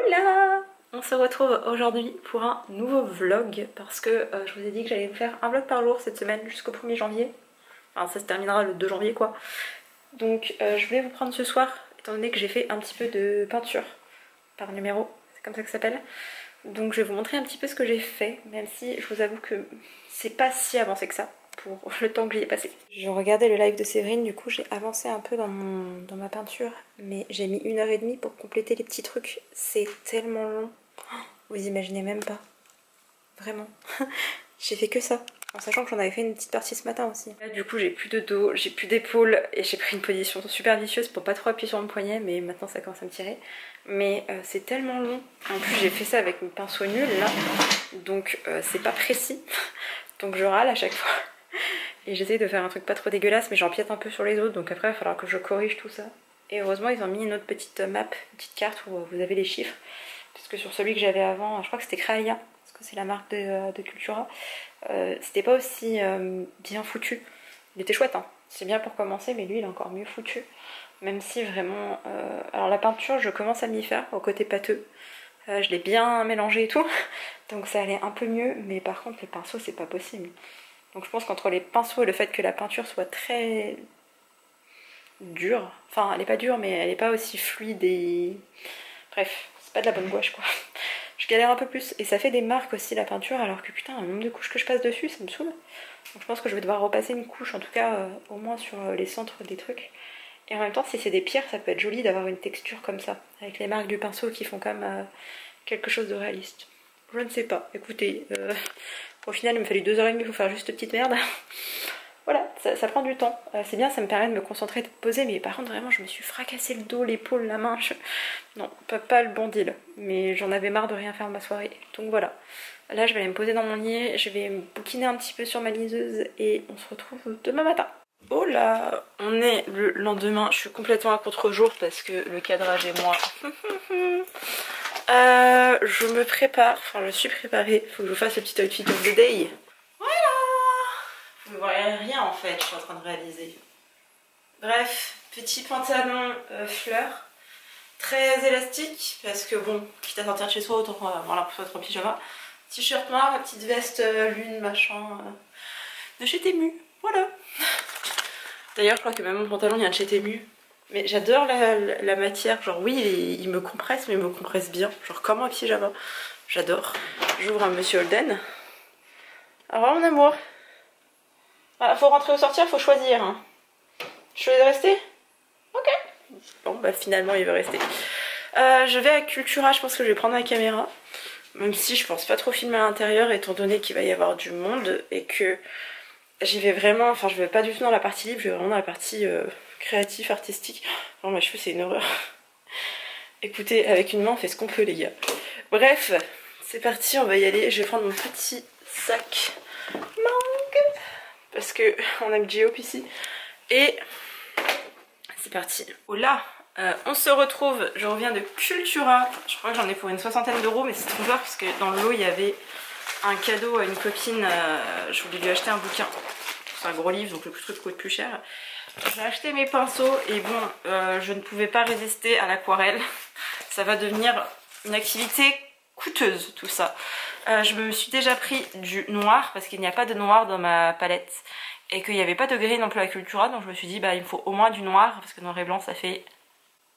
Hola! On se retrouve aujourd'hui pour un nouveau vlog parce que je vous ai dit que j'allais vous faire un vlog par jour cette semaine jusqu'au 1er janvier. Enfin ça se terminera le 2 janvier quoi. Donc je voulais vous prendre ce soir étant donné que j'ai fait un petit peu de peinture par numéro, c'est comme ça que ça s'appelle. Donc je vais vous montrer un petit peu ce que j'ai fait, même si je vous avoue que c'est pas si avancé que ça pour le temps que j'y ai passé. Je regardais le live de Séverine, du coup j'ai avancé un peu dans ma peinture, mais j'ai mis 1h30 pour compléter les petits trucs. C'est tellement long, vous imaginez même pas. Vraiment. J'ai fait que ça, en sachant que j'en avais fait une petite partie ce matin aussi. Là du coup j'ai plus de dos, j'ai plus d'épaule et j'ai pris une position super vicieuse pour pas trop appuyer sur mon poignet, mais maintenant ça commence à me tirer. Mais c'est tellement long. En plus j'ai fait ça avec mes pinceaux nuls là, donc c'est pas précis. Donc je râle à chaque fois. Et j'essaye de faire un truc pas trop dégueulasse, mais j'empiète un peu sur les autres, donc après il va falloir que je corrige tout ça. Et heureusement ils ont mis une autre petite map, une petite carte où vous avez les chiffres. Parce que sur celui que j'avais avant, je crois que c'était Créalia, parce que c'est la marque de Cultura, c'était pas aussi bien foutu. Il était chouette, hein. C'est bien pour commencer, mais lui il est encore mieux foutu. Même si vraiment... alors la peinture, je commence à m'y faire au côté pâteux. Je l'ai bien mélangé et tout, donc ça allait un peu mieux, mais par contre les pinceaux c'est pas possible. Donc je pense qu'entre les pinceaux et le fait que la peinture soit très dure, enfin elle est pas dure mais elle est pas aussi fluide et... Bref, c'est pas de la bonne gouache quoi. Je galère un peu plus et ça fait des marques aussi la peinture alors que putain le nombre de couches que je passe dessus ça me saoule. Donc je pense que je vais devoir repasser une couche en tout cas au moins sur les centres des trucs. Et en même temps si c'est des pierres ça peut être joli d'avoir une texture comme ça, avec les marques du pinceau qui font quand même quelque chose de réaliste. Je ne sais pas, écoutez, au final il m'a fallu 2h30 pour faire juste cette petite merde. Voilà, ça prend du temps. C'est bien, ça me permet de me concentrer, de poser, mais par contre vraiment je me suis fracassé le dos, l'épaule, la main. Non, pas le bon deal. Mais j'en avais marre de rien faire de ma soirée. Donc voilà. Là je vais aller me poser dans mon lit, je vais me bouquiner un petit peu sur ma liseuse et on se retrouve demain matin. Oh là, on est le lendemain, je suis complètement à contre-jour parce que le cadrage est moi. Je me prépare, enfin je suis préparée, faut que je fasse le petit outfit of the day. Voilà. Vous ne voyez rien en fait, je suis en train de réaliser. Bref, petit pantalon fleur, très élastique parce que bon, quitte à sortir de chez soi, autant voilà, pour être en pyjama. T-shirt noir, la petite veste lune machin de chez Temu, voilà. D'ailleurs je crois que même mon pantalon vient de chez Temu. Mais j'adore la matière, genre oui il me compresse mais il me compresse bien, genre comme un pyjama, j'adore. J'ouvre un Monsieur Holden. Alors mon amour, ah, faut rentrer ou sortir, faut choisir. Hein. Je choisis de rester? Ok. Bon bah finalement il veut rester. Je vais à Cultura, je pense que je vais prendre ma caméra. Même si je pense pas trop filmer à l'intérieur étant donné qu'il va y avoir du monde et que j'y vais vraiment, enfin je vais pas du tout dans la partie libre, je vais vraiment dans la partie créatif, artistique. Oh mes cheveux c'est une horreur. Écoutez, avec une main on fait ce qu'on peut les gars. Bref, c'est parti, on va y aller. Je vais prendre mon petit sac mangue parce que on a le Geop ici. Et c'est parti. Oh là, on se retrouve, je reviens de Cultura. Je crois que j'en ai pour une 60aine d'euros, mais c'est trompeur parce que dans le lot il y avait un cadeau à une copine. Je voulais lui acheter un bouquin. C'est un gros livre donc le truc coûte plus cher. J'ai acheté mes pinceaux et bon, je ne pouvais pas résister à l'aquarelle. Ça va devenir une activité coûteuse tout ça. Je me suis déjà pris du noir parce qu'il n'y a pas de noir dans ma palette et qu'il n'y avait pas de gris non plus à Cultura, donc je me suis dit bah il me faut au moins du noir parce que noir et blanc ça fait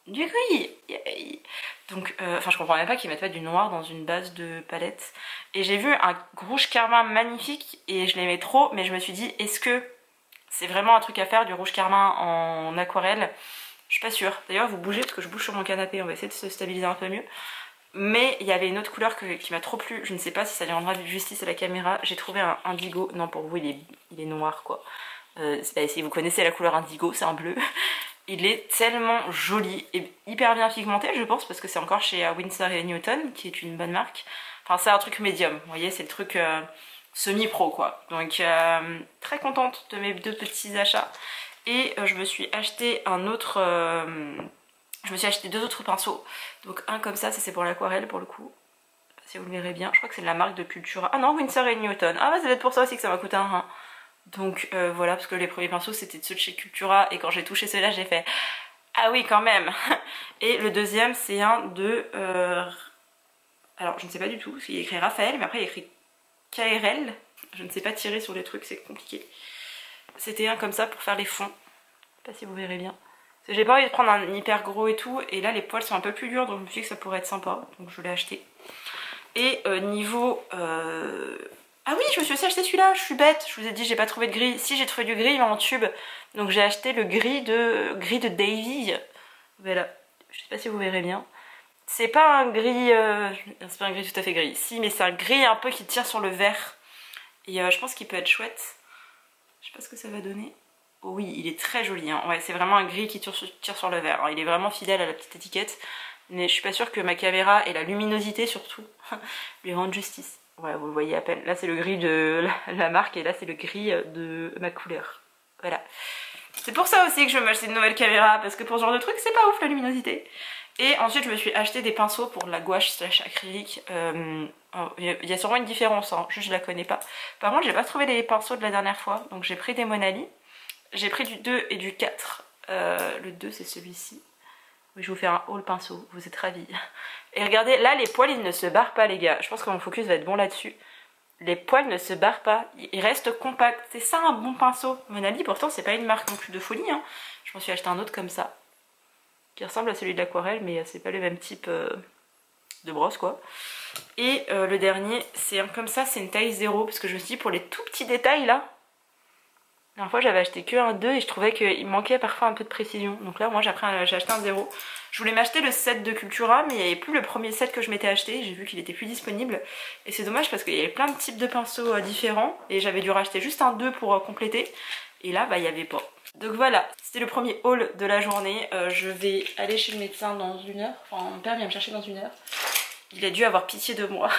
du gris. Yay. Donc enfin je comprends même pas qu'ils mettent pas du noir dans une base de palette. Et j'ai vu un rouge carmin magnifique et je l'aimais trop, mais je me suis dit est-ce que c'est vraiment un truc à faire du rouge carmin en aquarelle? Je suis pas sûre. D'ailleurs vous bougez parce que je bouge sur mon canapé, on va essayer de se stabiliser un peu mieux. Mais il y avait une autre couleur qui m'a trop plu, je ne sais pas si ça lui rendra justice à la caméra. J'ai trouvé un indigo, non pour vous il est noir quoi. Si vous connaissez la couleur indigo, c'est un bleu. Il est tellement joli et hyper bien pigmenté je pense parce que c'est encore chez Winsor & Newton qui est une bonne marque. Enfin c'est un truc médium, vous voyez c'est le truc semi-pro quoi. Donc très contente de mes deux petits achats. Et je me suis acheté un autre... je me suis acheté deux autres pinceaux. Donc un comme ça c'est pour l'aquarelle pour le coup. Si vous le verrez bien, je crois que c'est de la marque de Cultura. Ah non, Winsor & Newton. Ah bah ça va être pour ça aussi que ça m'a coûté un rein. Donc voilà, parce que les premiers pinceaux c'était ceux de chez Cultura. Et quand j'ai touché ceux-là j'ai fait... Ah oui quand même. Et le deuxième c'est un de Alors je ne sais pas du tout, parce qu'il y a écrit Raphaël, mais après il y a écrit KRL. Je ne sais pas tirer sur les trucs, c'est compliqué. C'était un comme ça pour faire les fonds. Je sais pas si vous verrez bien. J'ai pas envie de prendre un hyper gros et tout, et là les poils sont un peu plus durs, donc je me suis dit que ça pourrait être sympa, donc je l'ai acheté. Et niveau... Ah oui, je me suis aussi acheté celui-là, je suis bête, je vous ai dit j'ai pas trouvé de gris. Si, j'ai trouvé du gris mais en tube, donc j'ai acheté le gris de Davy. Voilà, je sais pas si vous verrez bien. C'est pas un gris... c'est pas un gris tout à fait gris, si, mais c'est un gris un peu qui tire sur le vert. Et je pense qu'il peut être chouette. Je sais pas ce que ça va donner. Oh oui, il est très joli, hein. Ouais, c'est vraiment un gris qui tire sur le vert, hein. Il est vraiment fidèle à la petite étiquette. Mais je suis pas sûre que ma caméra et la luminosité surtout lui rendent justice. Ouais, vous le voyez à peine. Là c'est le gris de la marque et là c'est le gris de ma couleur. Voilà. C'est pour ça aussi que je veux m'acheter une nouvelle caméra, parce que pour ce genre de truc c'est pas ouf la luminosité. Et ensuite je me suis acheté des pinceaux pour de la gouache slash acrylique. Il y a sûrement une différence, hein. Je la connais pas. Par contre j'ai pas trouvé les pinceaux de la dernière fois, donc j'ai pris des Monali. J'ai pris du 2 et du 4. Le 2 c'est celui-ci. Oui, je vais vous faire un haul pinceau, vous êtes ravis. Et regardez, là les poils ils ne se barrent pas les gars. Je pense que mon focus va être bon là-dessus. Les poils ne se barrent pas, ils restent compacts. C'est ça un bon pinceau. Monali pourtant c'est pas une marque non plus de folie, hein. Je m'en suis acheté un autre comme ça, qui ressemble à celui de l'aquarelle, mais c'est pas le même type de brosse quoi. Et le dernier c'est un comme ça, c'est une taille 0, parce que je me suis dit pour les tout petits détails là, la dernière fois j'avais acheté que un 2 et je trouvais qu'il manquait parfois un peu de précision. Donc là moi j'ai acheté un 0. Je voulais m'acheter le set de Cultura, mais il n'y avait plus le premier set que je m'étais acheté. J'ai vu qu'il était plus disponible. Et c'est dommage parce qu'il y avait plein de types de pinceaux différents. Et j'avais dû racheter juste un 2 pour compléter. Et là bah il n'y avait pas. Donc voilà, c'était le premier haul de la journée. Je vais aller chez le médecin dans 1 heure. Enfin mon père vient me chercher dans 1 heure. Il a dû avoir pitié de moi.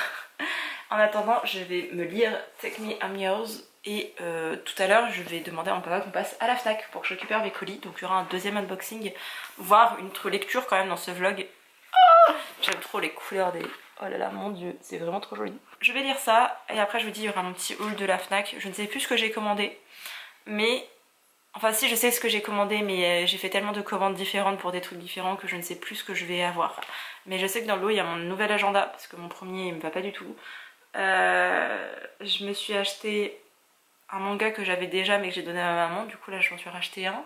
En attendant je vais me lire Take Me I'm Yours. Et tout à l'heure je vais demander à mon papa qu'on passe à la FNAC pour que je récupère mes colis. Donc il y aura un deuxième unboxing, voire une autre lecture quand même dans ce vlog. Oh, j'aime trop les couleurs des... Oh là là mon dieu, c'est vraiment trop joli. Je vais lire ça et après je vous dis il y aura mon petit haul de la FNAC. Je ne sais plus ce que j'ai commandé. Mais... Enfin si je sais ce que j'ai commandé, mais j'ai fait tellement de commandes différentes pour des trucs différents que je ne sais plus ce que je vais avoir. Mais je sais que dans le lot il y a mon nouvel agenda parce que mon premier il me va pas du tout. Je me suis acheté un manga que j'avais déjà mais que j'ai donné à ma maman, du coup là je m'en suis racheté un.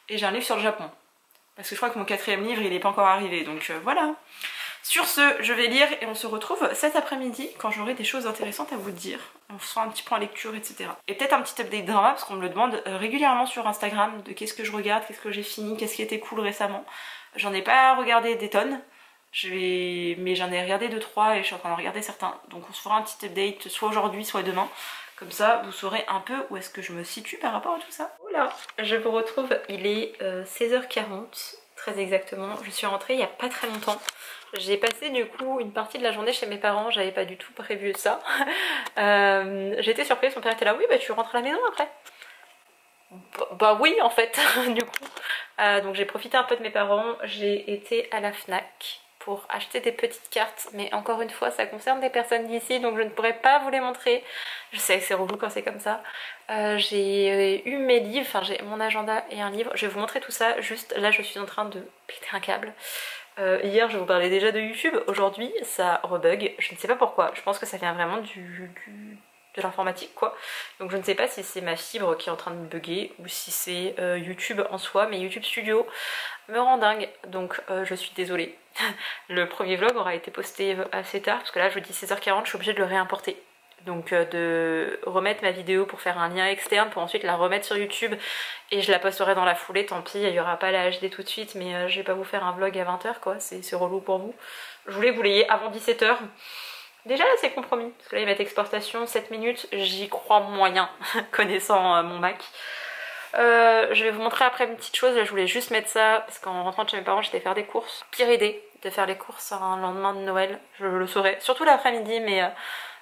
Et j'ai un livre sur le Japon. Parce que je crois que mon 4e livre il n'est pas encore arrivé, donc voilà. Sur ce, je vais lire et on se retrouve cet après-midi quand j'aurai des choses intéressantes à vous dire. On se fera un petit point lecture, etc. Et peut-être un petit update drama parce qu'on me le demande régulièrement sur Instagram de qu'est-ce que je regarde, qu'est-ce que j'ai fini, qu'est-ce qui était cool récemment. J'en ai pas regardé des tonnes. Mais j'en ai regardé 2-3 et je suis en train de regarder certains. Donc on se fera un petit update soit aujourd'hui soit demain. Comme ça vous saurez un peu où est-ce que je me situe par rapport à tout ça. Voilà, je vous retrouve, il est 16h40 très exactement. Je suis rentrée il n'y a pas très longtemps. J'ai passé du coup une partie de la journée chez mes parents, j'avais pas du tout prévu ça. J'ai été surprise, mon père était là, oui bah tu rentres à la maison après. Bah oui en fait du coup. Donc j'ai profité un peu de mes parents, j'ai été à la FNAC pour acheter des petites cartes, mais encore une fois ça concerne des personnes d'ici donc je ne pourrais pas vous les montrer. Je sais que c'est relou quand c'est comme ça. J'ai eu mes livres, enfin j'ai mon agenda et un livre, je vais vous montrer tout ça, juste là je suis en train de péter un câble. Hier je vous parlais déjà de YouTube, aujourd'hui ça rebug, je ne sais pas pourquoi, je pense que ça vient vraiment de l'informatique quoi. Donc je ne sais pas si c'est ma fibre qui est en train de bugger ou si c'est YouTube en soi, mais YouTube Studio me rend dingue, donc je suis désolée. Le premier vlog aura été posté assez tard parce que là je vous dis 16h40, je suis obligée de le réimporter. Donc de remettre ma vidéo pour faire un lien externe pour ensuite la remettre sur YouTube et je la posterai dans la foulée, tant pis, il n'y aura pas la HD tout de suite, mais je vais pas vous faire un vlog à 20h quoi, c'est relou pour vous. Je voulais que vous l'ayez avant 17h. Déjà là c'est compromis, parce que là ils mettent exportation 7 minutes, j'y crois moyen, connaissant mon Mac. Je vais vous montrer après une petite chose, là je voulais juste mettre ça, parce qu'en rentrant de chez mes parents j'étais faire des courses. Pire idée de faire les courses un lendemain de Noël, je le saurais, surtout l'après-midi, mais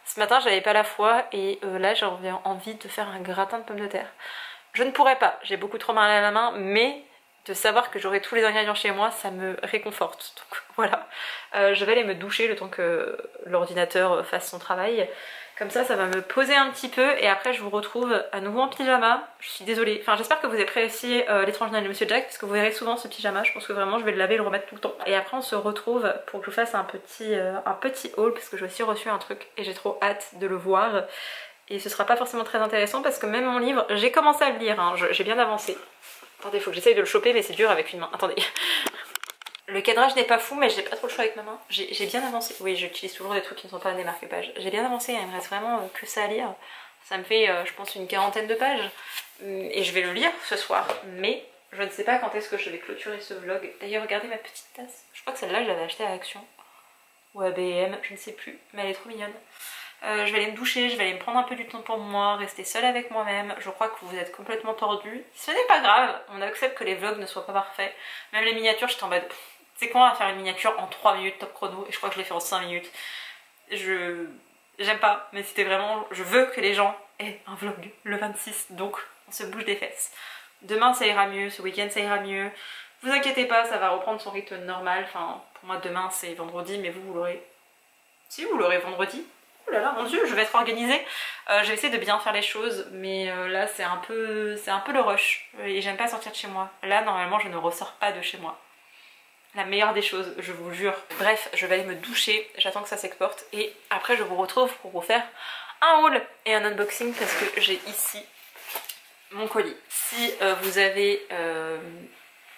ce matin j'avais pas la foi, et là j'avais envie de faire un gratin de pommes de terre. Je ne pourrais pas, j'ai beaucoup trop mal à la main, mais de savoir que j'aurai tous les ingrédients chez moi, ça me réconforte. Donc voilà, je vais aller me doucher le temps que l'ordinateur fasse son travail. Comme ça va me poser un petit peu et après je vous retrouve à nouveau en pyjama. Je suis désolée, enfin j'espère que vous appréciez l'étrange Noël de Monsieur Jack parce que vous verrez souvent ce pyjama, je pense que vraiment je vais le laver et le remettre tout le temps. Et après on se retrouve pour que je vous fasse un petit haul parce que j'ai aussi reçu un truc et j'ai trop hâte de le voir. Et ce sera pas forcément très intéressant parce que même mon livre, j'ai commencé à le lire, hein, j'ai bien avancé. Attendez, faut que j'essaye de le choper mais c'est dur avec une main, attendez. Le cadrage n'est pas fou mais j'ai pas trop le choix avec ma main. J'ai bien avancé. Oui, j'utilise toujours des trucs qui ne sont pas des marque-pages. J'ai bien avancé, il me reste vraiment que ça à lire. Ça me fait, je pense, une 40aine de pages. Et je vais le lire ce soir. Mais je ne sais pas quand est-ce que je vais clôturer ce vlog. D'ailleurs, regardez ma petite tasse. Je crois que celle-là, je l'avais achetée à Action. Ou à B&M, je ne sais plus. Mais elle est trop mignonne. Je vais aller me doucher, je vais aller me prendre un peu du temps pour moi, rester seule avec moi-même. Je crois que vous êtes complètement tordus. Ce n'est pas grave, on accepte que les vlogs ne soient pas parfaits. Même les miniatures, j'étais en mode... C'est quoi à faire une miniature en 3 minutes top chrono et je crois que je l'ai fait en 5 minutes. J'aime pas, mais c'était vraiment... Je veux que les gens aient un vlog le 26, donc on se bouge des fesses. Demain ça ira mieux, ce week-end ça ira mieux. Vous inquiétez pas, ça va reprendre son rythme normal. Enfin, pour moi demain c'est vendredi, mais vous l'aurez... Si, vous l'aurez vendredi. Oh là là, mon dieu, je vais être organisée. Je vais essayer de bien faire les choses, mais là c'est un peu le rush. Et j'aime pas sortir de chez moi. Là, normalement, je ne ressors pas de chez moi. La meilleure des choses, je vous jure. Bref, je vais aller me doucher, j'attends que ça s'exporte. Et après, je vous retrouve pour vous faire un haul et un unboxing parce que j'ai ici mon colis. Si vous avez...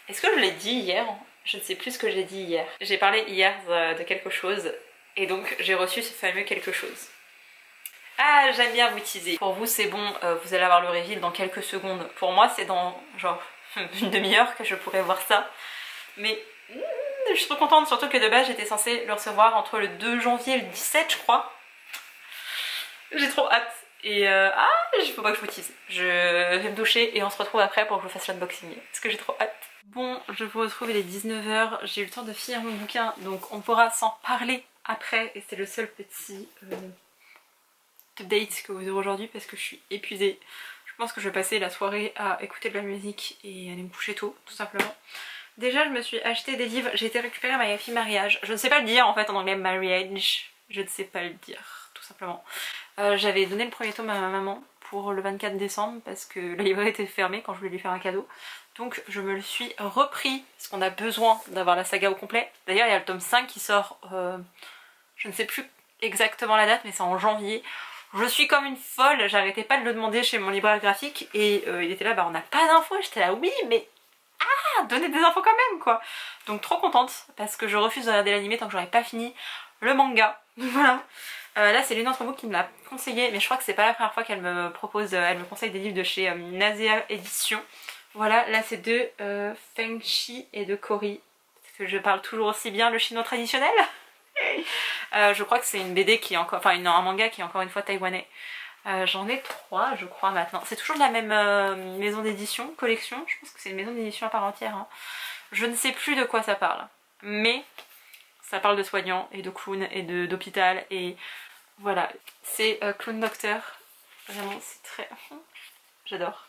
Est-ce que je l'ai dit hier? Je ne sais plus ce que j'ai dit hier. J'ai parlé hier de quelque chose. Et donc j'ai reçu ce fameux quelque chose. Ah, j'aime bien vous teaser. Pour vous c'est bon, vous allez avoir le reveal dans quelques secondes. Pour moi c'est dans genre une demi-heure que je pourrais voir ça. Mais je suis trop contente, surtout que de base j'étais censée le recevoir entre le 2 janvier et le 17 je crois. J'ai trop hâte. Et il faut pas que je vous tease. Je vais me doucher et on se retrouve après pour que je vous fasse l'unboxing. Parce que j'ai trop hâte. Bon, je vous retrouve, il est 19 h. J'ai eu le temps de finir mon bouquin, donc on pourra s'en parler après. Et c'est le seul petit update que vous aurez aujourd'hui parce que je suis épuisée. Je pense que je vais passer la soirée à écouter de la musique et aller me coucher tôt, tout simplement. Déjà, je me suis acheté des livres. J'ai été récupérer My Happy Marriage. Je ne sais pas le dire en fait en anglais, marriage. Je ne sais pas le dire, tout simplement. J'avais donné le premier tome à ma maman pour le 24 décembre parce que la librairie était fermée quand je voulais lui faire un cadeau. Donc je me le suis repris parce qu'on a besoin d'avoir la saga au complet. D'ailleurs il y a le tome 5 qui sort, je ne sais plus exactement la date mais c'est en janvier. Je suis comme une folle, j'arrêtais pas de le demander chez mon libraire graphique et il était là, bah on n'a pas d'infos. J'étais là oui mais donnez des infos quand même quoi. Donc trop contente parce que je refuse de regarder l'animé tant que j'aurais pas fini le manga. Voilà. Là c'est l'une d'entre vous qui me l'a conseillé mais je crois que c'est pas la première fois qu'elle me propose, elle me conseille des livres de chez Nasea Édition. Voilà, là c'est de Feng Shi et de Cory. Parce que je parle toujours aussi bien le chinois traditionnel. Je crois que c'est une BD qui est encore, enfin un manga qui est encore une fois taïwanais. J'en ai 3 je crois maintenant. C'est toujours de la même maison d'édition, collection. Je pense que c'est une maison d'édition à part entière. Hein. Je ne sais plus de quoi ça parle. Mais ça parle de soignants et de clowns et d'hôpital et voilà. C'est Clown Doctor. Vraiment c'est très... J'adore.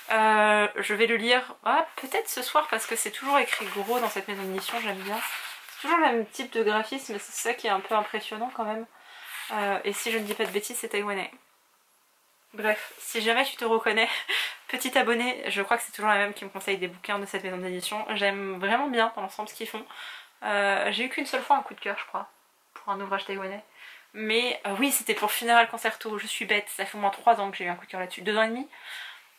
Je vais le lire peut-être ce soir parce que c'est toujours écrit gros dans cette maison d'édition, j'aime bien. C'est toujours le même type de graphisme, mais c'est ça qui est un peu impressionnant quand même. Et si je ne dis pas de bêtises, c'est taïwanais. Bref, si jamais tu te reconnais, petit abonné, je crois que c'est toujours la même qui me conseille des bouquins de cette maison d'édition. J'aime vraiment bien dans l'ensemble ce qu'ils font. J'ai eu qu'une seule fois un coup de cœur je crois, pour un ouvrage taïwanais. Mais oui, c'était pour Funeral Concerto, je suis bête, ça fait au moins 3 ans que j'ai eu un coup de cœur là-dessus, 2 ans et demi.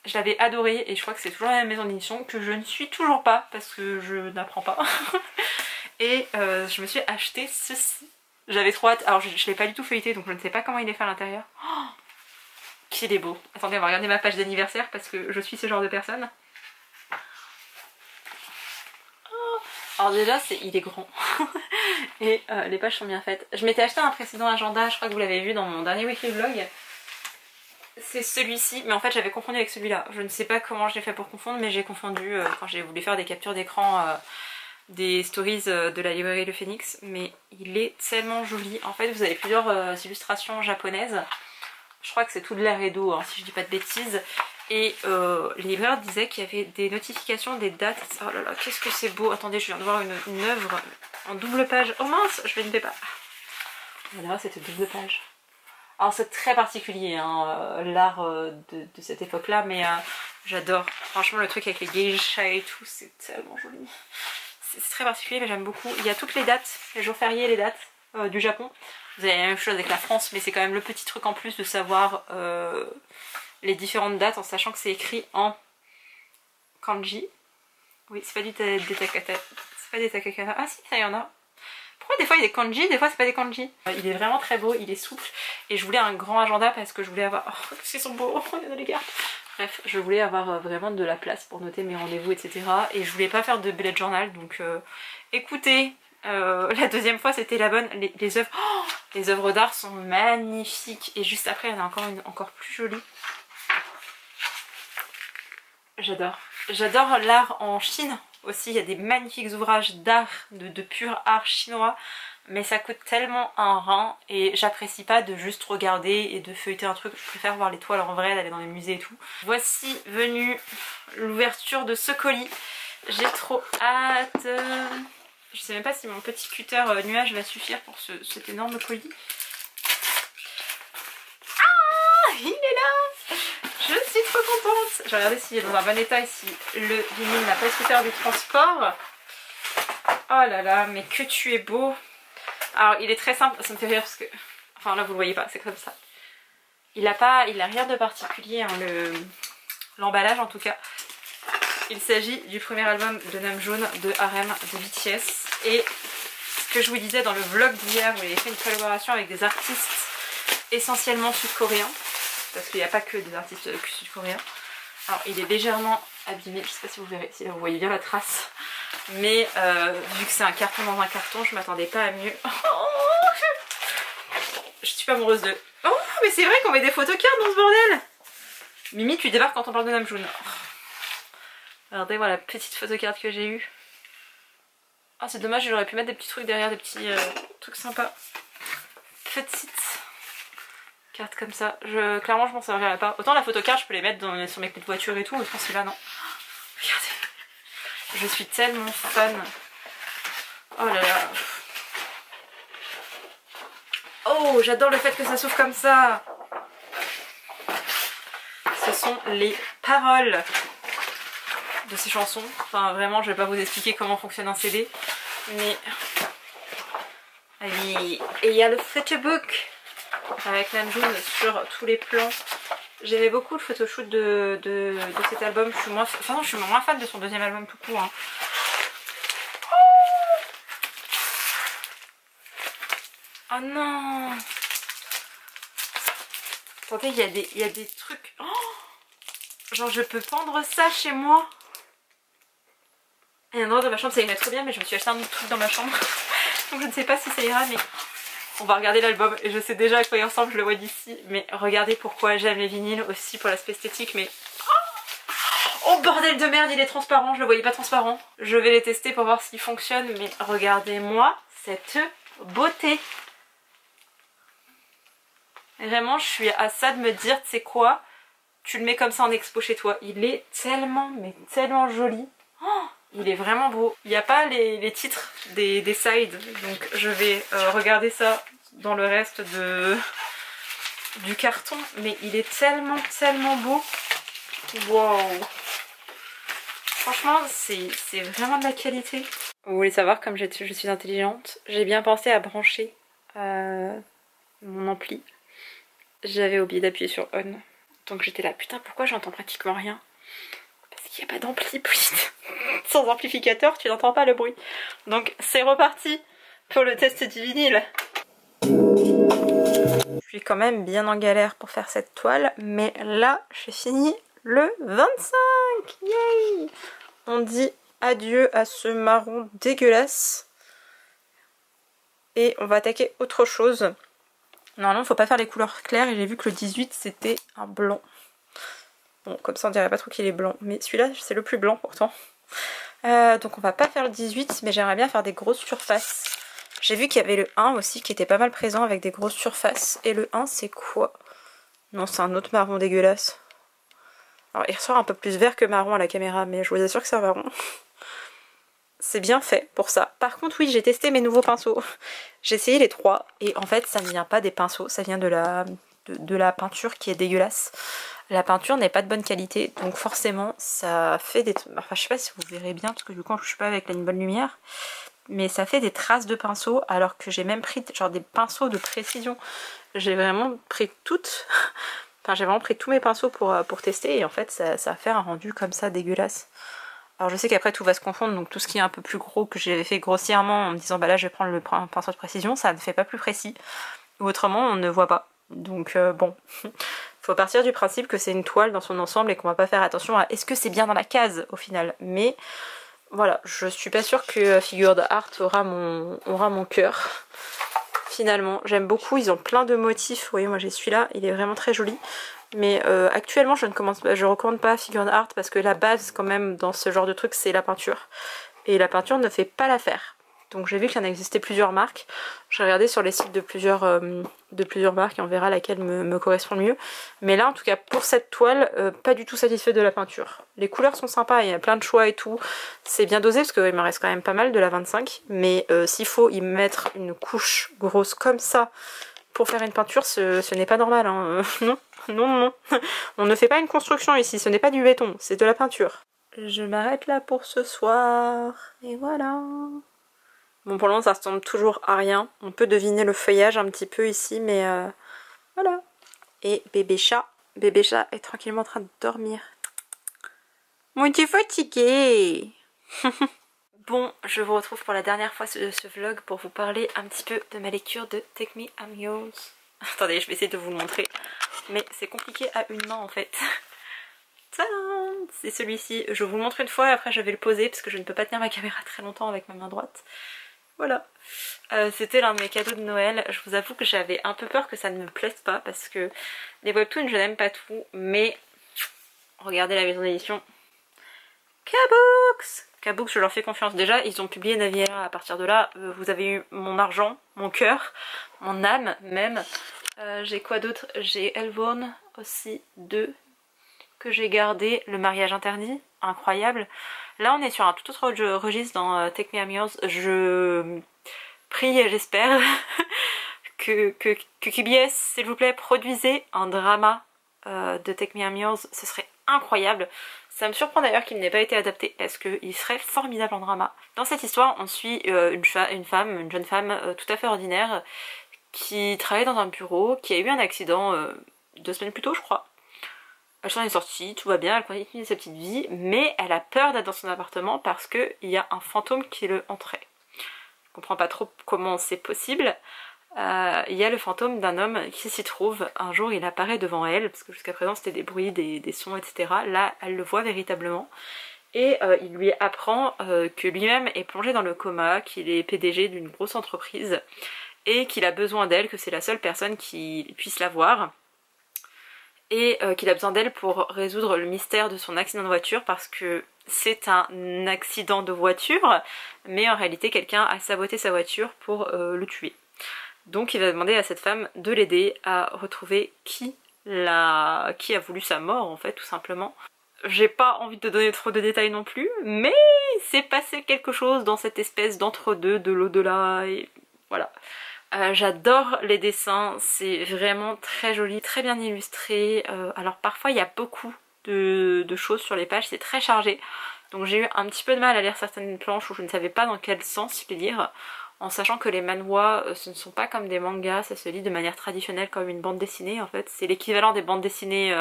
Je l'avais adoré et je crois que c'est toujours la même maison d'édition que je ne suis toujours pas parce que je n'apprends pas. Et je me suis acheté ceci. J'avais trop hâte, alors je l'ai pas du tout feuilleté donc je ne sais pas comment il est fait à l'intérieur. Oh, qu'il est beau. Attendez, on va regarder ma page d'anniversaire parce que je suis ce genre de personne. Alors déjà il est grand et les pages sont bien faites. Je m'étais acheté un précédent agenda, je crois que vous l'avez vu dans mon dernier weekly vlog. C'est celui-ci, mais en fait j'avais confondu avec celui-là. Je ne sais pas comment j'ai fait pour confondre, mais j'ai confondu quand j'ai voulu faire des captures d'écran des stories de la librairie Le Phénix. Mais il est tellement joli. En fait vous avez plusieurs illustrations japonaises. Je crois que c'est tout de l'air et d'eau, hein, si je dis pas de bêtises. Et les libraires disaient qu'il y avait des notifications, des dates. Oh là là, qu'est-ce que c'est beau. Attendez, je viens de voir une œuvre en double page. Oh mince, je ne vais pas. Voilà, cette double page. Alors c'est très particulier, hein, l'art de cette époque-là, mais j'adore. Franchement, le truc avec les geishas et tout, c'est tellement joli. C'est très particulier, mais j'aime beaucoup. Il y a toutes les dates, les jours fériés, les dates du Japon. Vous avez la même chose avec la France, mais c'est quand même le petit truc en plus de savoir les différentes dates en sachant que c'est écrit en kanji. Oui, c'est pas du Detakata. C'est pas des Takakana. Ah si, ça y en a. Pourquoi des fois il y a des kanji, des fois c'est pas des kanji? Il est vraiment très beau, il est souple. Et je voulais un grand agenda parce que je voulais avoir... Oh, qu'est-ce qu'ils sont beaux, regardez les gars. Bref, je voulais avoir vraiment de la place pour noter mes rendez-vous, etc. Et je voulais pas faire de bullet journal, donc écoutez, la deuxième fois c'était la bonne. Les œuvres, oh, les œuvres d'art sont magnifiques. Et juste après il y en a encore une encore plus jolie. J'adore. J'adore l'art en Chine aussi, il y a des magnifiques ouvrages d'art, de pur art chinois, mais ça coûte tellement un rein et j'apprécie pas de juste regarder et de feuilleter un truc, je préfère voir les toiles en vrai, d'aller dans les musées et tout. Voici venue l'ouverture de ce colis, j'ai trop hâte. Je sais même pas si mon petit cutter nuage va suffire pour cet énorme colis. Ah, il est là! Je suis trop contente. Je vais regarder s'il est dans un bon état et si le vinyle n'a pas souffert du transport. Oh là là, mais que tu es beau. Alors il est très simple, ça me fait rire parce que... Enfin là vous le voyez pas, c'est comme ça. Il a rien de particulier, hein, l'emballage en tout cas. Il s'agit du premier album de Namjoon, de Harem, de BTS. Et ce que je vous disais dans le vlog d'hier, où il avait fait une collaboration avec des artistes essentiellement sud-coréens. Parce qu'il n'y a pas que des artistes sud-coréens. Alors il est légèrement abîmé, je sais pas si vous verrez, si vous voyez bien la trace. Mais vu que c'est un carton dans un carton, je m'attendais pas à mieux. Oh, je suis pas amoureuse de... Oh mais c'est vrai qu'on met des photocards dans ce bordel. Mimi, tu débarques quand on parle de Namjoon. Oh. Regardez moi la petite photocarte que j'ai eue. Ah c'est dommage, j'aurais pu mettre des petits trucs derrière, des petits trucs sympas. Petite carte comme ça. Clairement je m'en servirais pas. Autant la photocarte je peux les mettre sur mes clés de voiture et tout, autant celui-là non. Regardez. Je suis tellement fan. Oh là là. Oh j'adore le fait que ça s'ouvre comme ça. Ce sont les paroles de ces chansons. Enfin vraiment je vais pas vous expliquer comment fonctionne un CD. Mais... Allez. Et il y a le photobook avec Namjoon sur tous les plans. J'aimais beaucoup le photoshoot de cet album. Je suis moins fan de son deuxième album tout court. Hein. Oh non. Attendez, il y a des trucs. Oh, genre je peux pendre ça chez moi. Il y a un endroit dans ma chambre, ça irait trop bien, mais je me suis acheté un autre truc dans ma chambre. Donc je ne sais pas si ça ira, mais on va regarder l'album. Et je sais déjà à quoi il ressemble, je le vois d'ici. Mais regardez pourquoi j'aime les vinyles aussi pour l'aspect esthétique. Mais oh bordel de merde, il est transparent, je le voyais pas transparent. Je vais les tester pour voir s'il fonctionne, mais regardez-moi cette beauté. Vraiment, je suis à ça de me dire, tu sais quoi, tu le mets comme ça en expo chez toi. Il est tellement, mais tellement joli. Oh, il est vraiment beau. Il n'y a pas les titres des sides, donc je vais regarder ça dans le reste du carton. Mais il est tellement, tellement beau. Wow. Franchement, c'est vraiment de la qualité. Vous voulez savoir, comme je suis intelligente, j'ai bien pensé à brancher mon ampli. J'avais oublié d'appuyer sur on. Donc j'étais là, putain pourquoi j'entends pratiquement rien? Parce qu'il n'y a pas d'ampli, sans amplificateur tu n'entends pas le bruit. Donc c'est reparti pour le test du vinyle. Je suis quand même bien en galère pour faire cette toile, mais là j'ai fini le 25. Yay! On dit adieu à ce marron dégueulasse. Et on va attaquer autre chose. Normalement faut pas faire les couleurs claires et j'ai vu que le 18 c'était un blanc. Bon comme ça on dirait pas trop qu'il est blanc, mais celui-là c'est le plus blanc pourtant. Donc on va pas faire le 18 mais j'aimerais bien faire des grosses surfaces. J'ai vu qu'il y avait le 1 aussi qui était pas mal présent avec des grosses surfaces. Et le 1 c'est quoi? Non c'est un autre marron dégueulasse. Alors il ressort un peu plus vert que marron à la caméra, mais je vous assure que c'est un marron. C'est bien fait pour ça. Par contre oui, j'ai testé mes nouveaux pinceaux. J'ai essayé les 3 et en fait ça ne vient pas des pinceaux, ça vient de la peinture qui est dégueulasse. La peinture n'est pas de bonne qualité, donc forcément ça fait des... Enfin je sais pas si vous verrez bien parce que du coup je suis pas avec une bonne lumière. Mais ça fait des traces de pinceaux alors que j'ai même pris genre des pinceaux de précision. J'ai vraiment pris toutes... Enfin j'ai vraiment pris tous mes pinceaux pour tester et en fait ça a fait un rendu comme ça dégueulasse. Alors je sais qu'après tout va se confondre, donc tout ce qui est un peu plus gros que j'avais fait grossièrement en me disant bah là je vais prendre le pinceau de précision, ça ne fait pas plus précis. Ou autrement on ne voit pas. Donc bon, faut partir du principe que c'est une toile dans son ensemble et qu'on va pas faire attention à est-ce que c'est bien dans la case au final. Mais voilà, je suis pas sûre que Figure Art aura mon cœur. Finalement, j'aime beaucoup, ils ont plein de motifs. Vous voyez, moi j'ai celui-là, il est vraiment très joli. Mais actuellement, je recommande pas Figure Art parce que la base quand même dans ce genre de truc, c'est la peinture. Et la peinture ne fait pas l'affaire. Donc j'ai vu qu'il y en existait plusieurs marques. J'ai regardé sur les sites de plusieurs marques et on verra laquelle me correspond le mieux. Mais là en tout cas pour cette toile, pas du tout satisfait de la peinture. Les couleurs sont sympas, il y a plein de choix et tout. C'est bien dosé parce qu'il me reste quand même pas mal de la 25. Mais s'il faut y mettre une couche grosse comme ça pour faire une peinture, ce n'est pas normal. Hein. Non, non, non. On ne fait pas une construction ici, ce n'est pas du béton, c'est de la peinture. Je m'arrête là pour ce soir. Et voilà. Bon pour le moment ça ressemble toujours à rien. On peut deviner le feuillage un petit peu ici mais voilà. Et bébé chat est tranquillement en train de dormir. Mon petit fatigué. Bon, je vous retrouve pour la dernière fois de ce vlog pour vous parler un petit peu de ma lecture de Take Me I'm Yours. Attendez, je vais essayer de vous le montrer. Mais c'est compliqué à une main en fait. C'est celui-ci. Je vous le montre une fois et après je vais le poser parce que je ne peux pas tenir ma caméra très longtemps avec ma main droite. Voilà, c'était l'un de mes cadeaux de Noël. Je vous avoue que j'avais un peu peur que ça ne me plaise pas parce que les webtoons je n'aime pas tout, mais regardez la maison d'édition Kabooks, je leur fais confiance. Déjà ils ont publié Naviera, à partir de là vous avez eu mon argent, mon cœur, mon âme même. J'ai quoi d'autre? J'ai Elborn aussi 2 que j'ai gardé, le mariage interdit, incroyable. Là on est sur un tout autre registre dans Take Me I'm Yours. Je prie et j'espère que KBS s'il vous plaît produisez un drama de Take Me I'm Yours, ce serait incroyable. Ça me surprend d'ailleurs qu'il n'ait pas été adapté parce qu'il serait formidable en drama. Dans cette histoire une jeune femme tout à fait ordinaire qui travaille dans un bureau, qui a eu un accident 2 semaines plus tôt je crois. Elle s'en est sortie, tout va bien, elle continue sa petite vie, mais elle a peur d'être dans son appartement parce qu'il y a un fantôme qui le hanterait. Je comprends pas trop comment c'est possible. Il y a le fantôme d'un homme qui s'y trouve. Un jour il apparaît devant elle, parce que jusqu'à présent c'était des bruits, des sons, etc. Là elle le voit véritablement. Et il lui apprend que lui-même est plongé dans le coma, qu'il est PDG d'une grosse entreprise et qu'il a besoin d'elle, que c'est la seule personne qui puisse la voir. Et qu'il a besoin d'elle pour résoudre le mystère de son accident de voiture parce que c'est un accident de voiture mais en réalité quelqu'un a saboté sa voiture pour le tuer. Donc il va demander à cette femme de l'aider à retrouver qui a voulu sa mort en fait tout simplement. J'ai pas envie de donner trop de détails non plus mais c'est passé quelque chose dans cette espèce d'entre-deux de l'au-delà et voilà. J'adore les dessins, c'est vraiment très joli, très bien illustré. Alors parfois il y a beaucoup de choses sur les pages, c'est très chargé. Donc j'ai eu un petit peu de mal à lire certaines planches où je ne savais pas dans quel sens les lire. En sachant que les manhwas ce ne sont pas comme des mangas, ça se lit de manière traditionnelle comme une bande dessinée en fait. C'est l'équivalent des bandes dessinées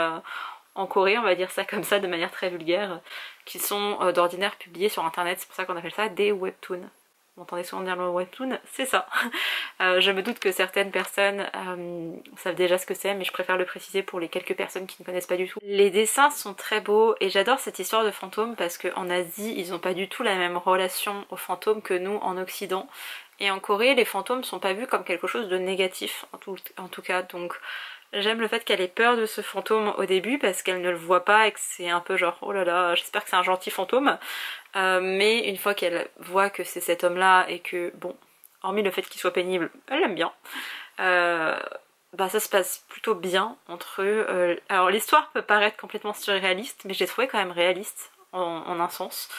en Corée, on va dire ça comme ça de manière très vulgaire, qui sont d'ordinaire publiées sur internet, c'est pour ça qu'on appelle ça des webtoons. Vous entendez souvent dire le webtoon, c'est ça. Je me doute que certaines personnes savent déjà ce que c'est, mais je préfère le préciser pour les quelques personnes qui ne connaissent pas du tout. Les dessins sont très beaux et j'adore cette histoire de fantômes parce qu'en Asie, ils n'ont pas du tout la même relation aux fantômes que nous en Occident. Et en Corée, les fantômes sont pas vus comme quelque chose de négatif, en tout cas. Donc j'aime le fait qu'elle ait peur de ce fantôme au début parce qu'elle ne le voit pas et que c'est un peu genre oh là là, j'espère que c'est un gentil fantôme. Mais une fois qu'elle voit que c'est cet homme là et que bon, hormis le fait qu'il soit pénible, elle l'aime bien. bah ça se passe plutôt bien entre eux. Alors l'histoire peut paraître complètement surréaliste, mais j'ai trouvé quand même réaliste en un sens.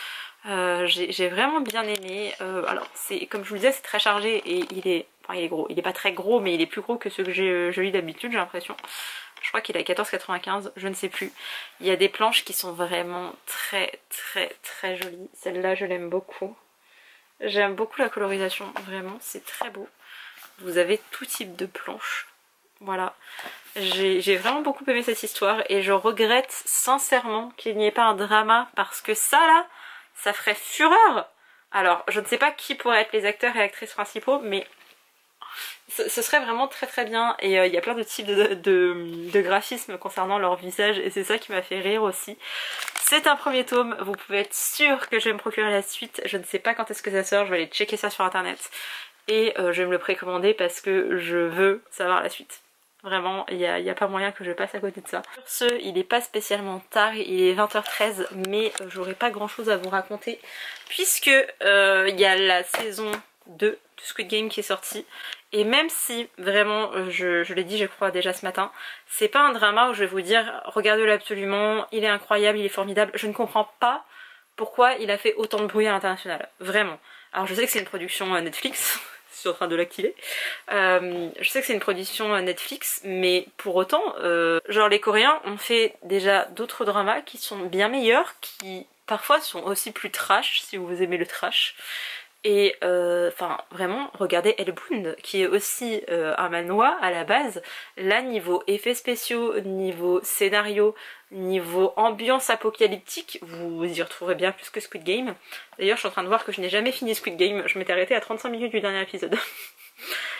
J'ai vraiment bien aimé. Alors c'est comme je vous le disais, c'est très chargé et il est gros. Il est pas très gros, mais il est plus gros que ceux que je lis d'habitude, j'ai l'impression. Je crois qu'il est à 14,95, je ne sais plus. Il y a des planches qui sont vraiment très jolies. Celle-là, je l'aime beaucoup. J'aime beaucoup la colorisation, vraiment, c'est très beau. Vous avez tout type de planches. Voilà. J'ai vraiment beaucoup aimé cette histoire et je regrette sincèrement qu'il n'y ait pas un drama parce que ça là, ça ferait fureur. Alors, je ne sais pas qui pourrait être les acteurs et actrices principaux, mais ce serait vraiment très bien. Et il y a plein de types de graphismes concernant leur visage et c'est ça qui m'a fait rire aussi. C'est un premier tome, vous pouvez être sûr que je vais me procurer la suite. Je ne sais pas quand est-ce que ça sort, je vais aller checker ça sur internet. Et je vais me le précommander parce que je veux savoir la suite. Vraiment, il n'y a pas moyen que je passe à côté de ça. Sur ce, il n'est pas spécialement tard, il est 20h13, mais j'aurai pas grand chose à vous raconter. Puisque il y a la saison 2 de Squid Game qui est sortie. Et même si, vraiment, je l'ai dit je crois déjà ce matin, c'est pas un drama où je vais vous dire regardez-le absolument, il est incroyable, il est formidable. Je ne comprends pas pourquoi il a fait autant de bruit à l'international. Vraiment. Alors je sais que c'est une production Netflix. Je suis en train de l'activer. Je sais que c'est une production Netflix, mais pour autant, genre les Coréens ont fait déjà d'autres dramas qui sont bien meilleurs, qui parfois sont aussi plus trash, si vous aimez le trash. Et enfin vraiment, regardez Hellbound, qui est aussi un manhwa à la base. Là, niveau effets spéciaux, niveau scénario, niveau ambiance apocalyptique, vous y retrouverez bien plus que Squid Game. D'ailleurs, je suis en train de voir que je n'ai jamais fini Squid Game, je m'étais arrêtée à 35 minutes du dernier épisode.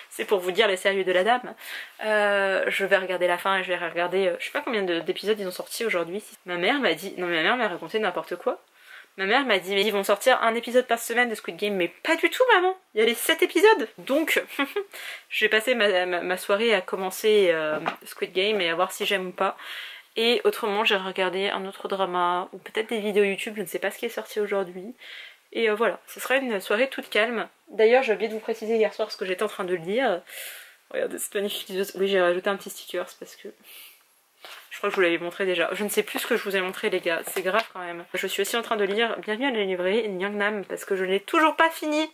C'est pour vous dire le sérieux de la dame. Je vais regarder la fin et je vais regarder, je sais pas combien d'épisodes ils ont sorti aujourd'hui. Ma mère m'a dit, non mais ma mère m'a raconté n'importe quoi. Ma mère m'a dit mais ils vont sortir un épisode par semaine de Squid Game, mais pas du tout maman, il y a les 7 épisodes. Donc je vais passer ma soirée à commencer Squid Game et à voir si j'aime ou pas. Et autrement j'ai regardé un autre drama ou peut-être des vidéos YouTube, je ne sais pas ce qui est sorti aujourd'hui. Et voilà, ce sera une soirée toute calme. D'ailleurs j'ai oublié de vous préciser hier soir ce que j'étais en train de lire. Regardez cette magnifique liseuse. Oui, j'ai rajouté un petit sticker parce que... je crois que je vous l'avais montré déjà. Je ne sais plus ce que je vous ai montré les gars, c'est grave quand même. Je suis aussi en train de lire Bienvenue à la librairie Nyangnam parce que je n'ai toujours pas fini.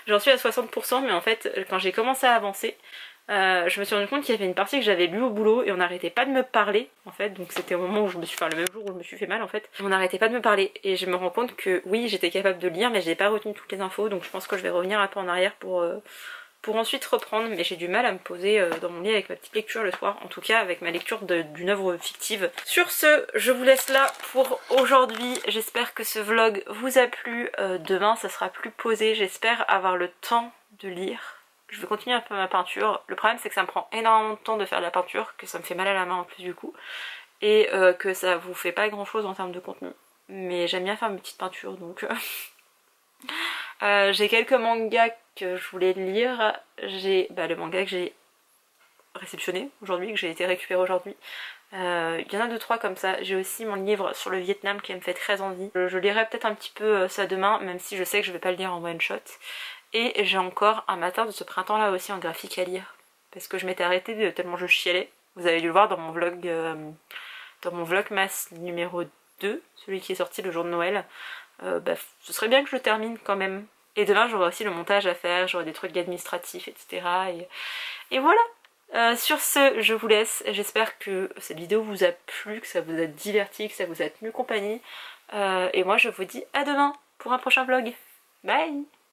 J'en suis à 60% mais en fait quand j'ai commencé à avancer, je me suis rendu compte qu'il y avait une partie que j'avais lue au boulot et on n'arrêtait pas de me parler en fait. Donc c'était au moment où je me suis... enfin le même jour où je me suis fait mal en fait. On n'arrêtait pas de me parler et je me rends compte que oui j'étais capable de lire mais j'ai pas retenu toutes les infos. Donc je pense que je vais revenir un peu en arrière pour ensuite reprendre, mais j'ai du mal à me poser dans mon lit avec ma petite lecture le soir, en tout cas avec ma lecture d'une œuvre fictive. Sur ce, je vous laisse là pour aujourd'hui, j'espère que ce vlog vous a plu. Demain ça sera plus posé, j'espère avoir le temps de lire. Je vais continuer un peu ma peinture, le problème c'est que ça me prend énormément de temps de faire de la peinture, que ça me fait mal à la main en plus du coup, et que ça vous fait pas grand chose en termes de contenu. Mais j'aime bien faire mes petites peintures donc... j'ai quelques mangas que je voulais lire. J'ai le manga que j'ai réceptionné aujourd'hui, que j'ai été récupéré aujourd'hui. Il y en a 2-3 comme ça. J'ai aussi mon livre sur le Vietnam qui me fait très envie. Je lirai peut-être un petit peu ça demain, même si je sais que je vais pas le lire en one shot. Et j'ai encore un matin de ce printemps là aussi en graphique à lire. Parce que je m'étais arrêtée tellement je chialais. Vous avez dû le voir dans mon vlogmas numéro 2, celui qui est sorti le jour de Noël. Ce serait bien que je le termine quand même. Et demain j'aurai aussi le montage à faire, j'aurai des trucs administratifs, etc. Et voilà. Sur ce, je vous laisse. J'espère que cette vidéo vous a plu, que ça vous a diverti, que ça vous a tenu compagnie. Et moi je vous dis à demain pour un prochain vlog. Bye!